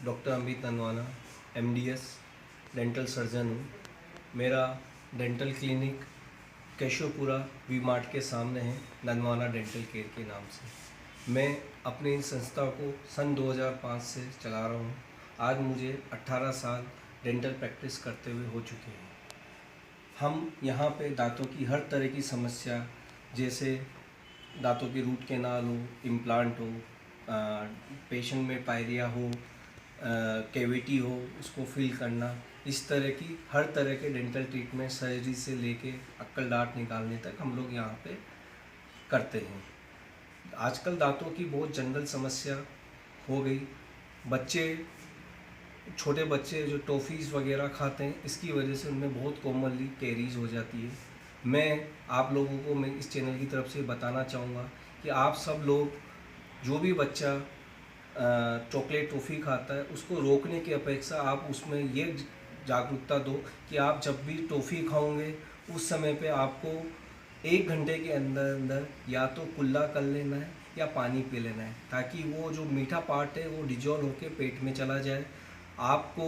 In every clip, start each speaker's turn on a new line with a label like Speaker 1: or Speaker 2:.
Speaker 1: Doctor Amit Nanwana, MDS dental surgeon हूँ। मेरा dental clinic Keshavpura V Mart के सामने है, ननवाना डेंटल केयर के नाम से। मैं अपनी इस संस्था को सन 2005 से चला रहा हूँ। आज मुझे 18 साल डेंटल प्रैक्टिस करते हुए हो चुके हैं। हम यहाँ पे दांतों की हर तरह की समस्या, जैसे दांतों की रूट कैनाल हो, इम्प्लांट हो, पेशेंट में पायरिया हो, कैविटी हो, उसको फिल करना, इस तरह की हर तरह के डेंटल ट्रीटमेंट सर्जरी से लेके अक्कल दांत निकालने तक हम लोग यहाँ पे करते हैं। आजकल दांतों की बहुत जनरल समस्या हो गई। छोटे बच्चे जो टॉफ़ीज़ वगैरह खाते हैं, इसकी वजह से उनमें बहुत कॉमनली कैरीज हो जाती है। मैं आप लोगों को मैं इस चैनल की तरफ से बताना चाहूँगा कि आप सब लोग, जो भी बच्चा चॉकलेट टॉफ़ी खाता है, उसको रोकने की अपेक्षा आप उसमें ये जागरूकता दो कि आप जब भी टॉफ़ी खाओगे उस समय पे आपको 1 घंटे के अंदर अंदर या तो कुल्ला कर लेना है या पानी पी लेना है, ताकि वो जो मीठा पार्ट है वो डिजॉल्व होकर पेट में चला जाए। आपको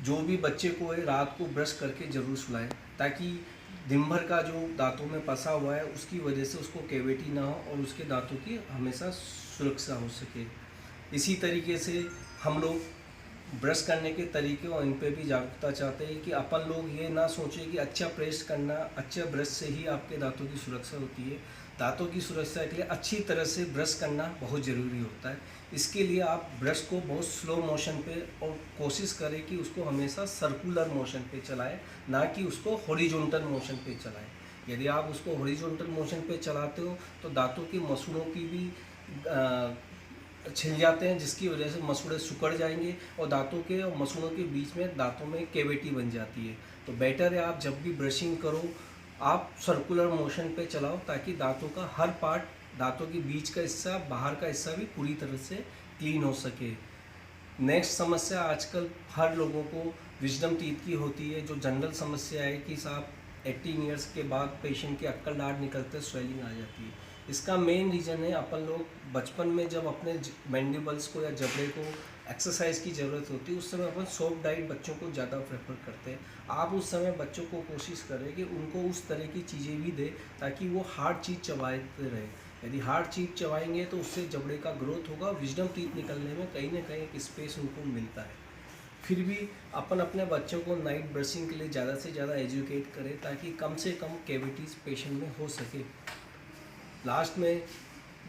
Speaker 1: जो भी बच्चे को है रात को ब्रश करके ज़रूर सुलाएं, ताकि दिन भर का जो दांतों में फंसा हुआ है उसकी वजह से उसको कैविटी ना हो और उसके दांतों की हमेशा सुरक्षा हो सके। इसी तरीके से हम लोग ब्रश करने के तरीके और इन पे भी जागरूकता चाहते हैं कि अपन लोग ये ना सोचें कि अच्छा ब्रश करना, अच्छे ब्रश से ही आपके दांतों की सुरक्षा होती है। दांतों की सुरक्षा के लिए अच्छी तरह से ब्रश करना बहुत ज़रूरी होता है। इसके लिए आप ब्रश को बहुत स्लो मोशन पे और कोशिश करें कि उसको हमेशा सर्कुलर मोशन पे चलाएं, ना कि उसको हॉरिजॉन्टल मोशन पे चलाएं। यदि आप उसको हॉरिजॉन्टल मोशन पे चलाते हो तो दांतों की मसूड़ों की भी छिल जाते हैं, जिसकी वजह से मसूड़े सिकुड़ जाएंगे और दांतों के और मसूड़ों के बीच में दांतों में कैविटी बन जाती है। तो बेटर है आप जब भी ब्रशिंग करो आप सर्कुलर मोशन पे चलाओ, ताकि दांतों का हर पार्ट, दांतों के बीच का हिस्सा, बाहर का हिस्सा भी पूरी तरह से क्लीन हो सके। नेक्स्ट समस्या आजकल हर लोगों को विजडम टीथ की होती है। जो जनरल समस्या है कि साहब 18 ईयर्स के बाद पेशेंट के अक्कल दांत निकलते स्वेलिंग आ जाती है। इसका मेन रीज़न है अपन लोग बचपन में जब अपने मैंडिबल्स को या जबड़े को एक्सरसाइज की ज़रूरत होती है, उस समय अपन सॉफ्ट डाइट बच्चों को ज़्यादा प्रेफर करते हैं। आप उस समय बच्चों को कोशिश करें कि उनको उस तरह की चीज़ें भी दें ताकि वो हार्ड चीज़ चबाते रहें। यदि हार्ड चीज़ चबाएंगे तो उससे जबड़े का ग्रोथ होगा, विजडम टीथ निकलने में कहीं ना कहीं एक स्पेस उनको मिलता है। फिर भी अपन अपने बच्चों को नाइट ब्रशिंग के लिए ज़्यादा से ज़्यादा एजुकेट करें, ताकि कम से कम कैविटीज़ पेशेंट में हो सके। लास्ट में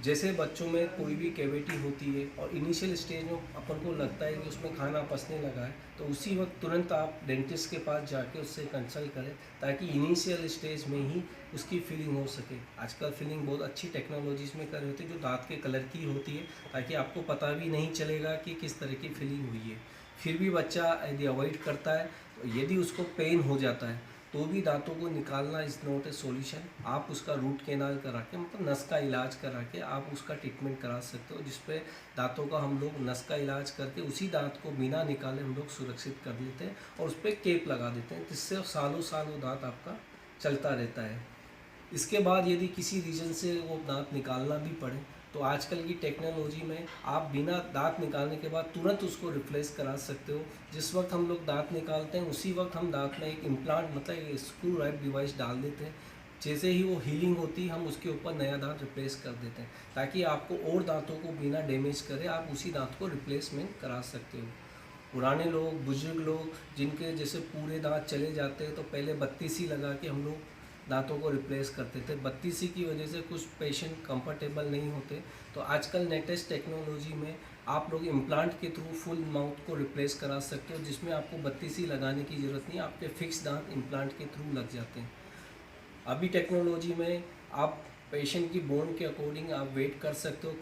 Speaker 1: जैसे बच्चों में कोई भी कैविटी होती है और इनिशियल स्टेज में अपन को लगता है कि उसमें खाना पचने लगा है, तो उसी वक्त तुरंत आप डेंटिस्ट के पास जाके उससे कंसल्ट करें, ताकि इनिशियल स्टेज में ही उसकी फिलिंग हो सके। आजकल फिलिंग बहुत अच्छी टेक्नोलॉजीज़ में कर रहे होते हैं जो दांत के कलर की होती है, ताकि आपको पता भी नहीं चलेगा कि किस तरह की फिलिंग हुई है। फिर भी बच्चा यदि अवॉइड करता है, तो यदि उसको पेन हो जाता है तो भी दांतों को निकालना इज़ नॉट ए सॉल्यूशन। आप उसका रूट कैनाल करा के, मतलब नस का इलाज करा के आप उसका ट्रीटमेंट करा सकते हो, जिसपे दांतों का हम लोग नस का इलाज करके उसी दांत को बिना निकाले हम लोग सुरक्षित कर लेते हैं और उस पर केप लगा देते हैं, जिससे सालों साल वो दांत आपका चलता रहता है। इसके बाद यदि किसी रीज़न से वो दांत निकालना भी पड़े, तो आजकल की टेक्नोलॉजी में आप बिना दांत निकालने के बाद तुरंत उसको रिप्लेस करा सकते हो। जिस वक्त हम लोग दांत निकालते हैं उसी वक्त हम दांत में एक इम्प्लांट, मतलब एक स्क्रू टाइप डिवाइस डाल देते हैं। जैसे ही वो हीलिंग होती है हम उसके ऊपर नया दांत रिप्लेस कर देते हैं, ताकि आपको और दांतों को बिना डैमेज करे आप उसी दांत को रिप्लेसमेंट करा सकते हो। पुराने लोग, बुजुर्ग लोग जिनके जैसे पूरे दांत चले जाते हैं, तो पहले बत्तीसी लगा के हम लोग दांतों को रिप्लेस करते थे। बत्तीसी की वजह से कुछ पेशेंट कंफर्टेबल नहीं होते, तो आजकल लेटेस्ट टेक्नोलॉजी में आप लोग इम्प्लांट के थ्रू फुल माउथ को रिप्लेस करा सकते हो, जिसमें आपको बत्तीसी लगाने की ज़रूरत नहीं, आपके फिक्स दांत इम्प्लांट के थ्रू लग जाते हैं। अभी टेक्नोलॉजी में आप पेशेंट की बोन के अकॉर्डिंग आप वेट कर सकते हो।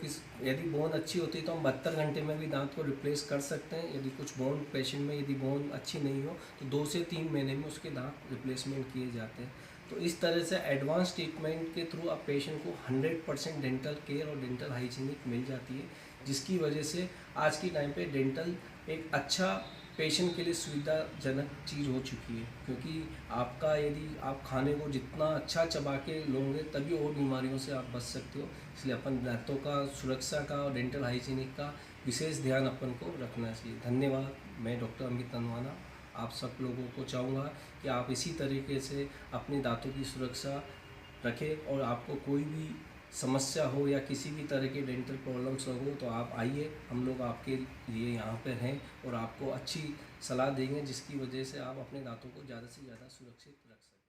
Speaker 1: यदि बोन अच्छी होती है तो हम 72 घंटे में भी दांत को रिप्लेस कर सकते हैं। यदि कुछ बोन पेशेंट में यदि बोन अच्छी नहीं हो तो 2 से 3 महीने में उसके दांत रिप्लेसमेंट किए जाते हैं। तो इस तरह से एडवांस ट्रीटमेंट के थ्रू आप पेशेंट को 100% डेंटल केयर और डेंटल हाइजीनिक मिल जाती है, जिसकी वजह से आज की टाइम पे डेंटल एक अच्छा पेशेंट के लिए सुविधाजनक चीज़ हो चुकी है, क्योंकि आपका यदि आप खाने को जितना अच्छा चबा के लोगे तभी और बीमारियों से आप बच सकते हो। इसलिए अपन दांतों का सुरक्षा का और डेंटल हाइजीनिक का विशेष ध्यान अपन को रखना चाहिए। धन्यवाद। मैं डॉक्टर अमित ननवाना आप सब लोगों को चाहूँगा कि आप इसी तरीके से अपने दांतों की सुरक्षा रखें, और आपको कोई भी समस्या हो या किसी भी तरह के डेंटल प्रॉब्लम्स हो तो आप आइए, हम लोग आपके लिए यहाँ पर हैं और आपको अच्छी सलाह देंगे जिसकी वजह से आप अपने दांतों को ज़्यादा से ज़्यादा सुरक्षित रख सकें।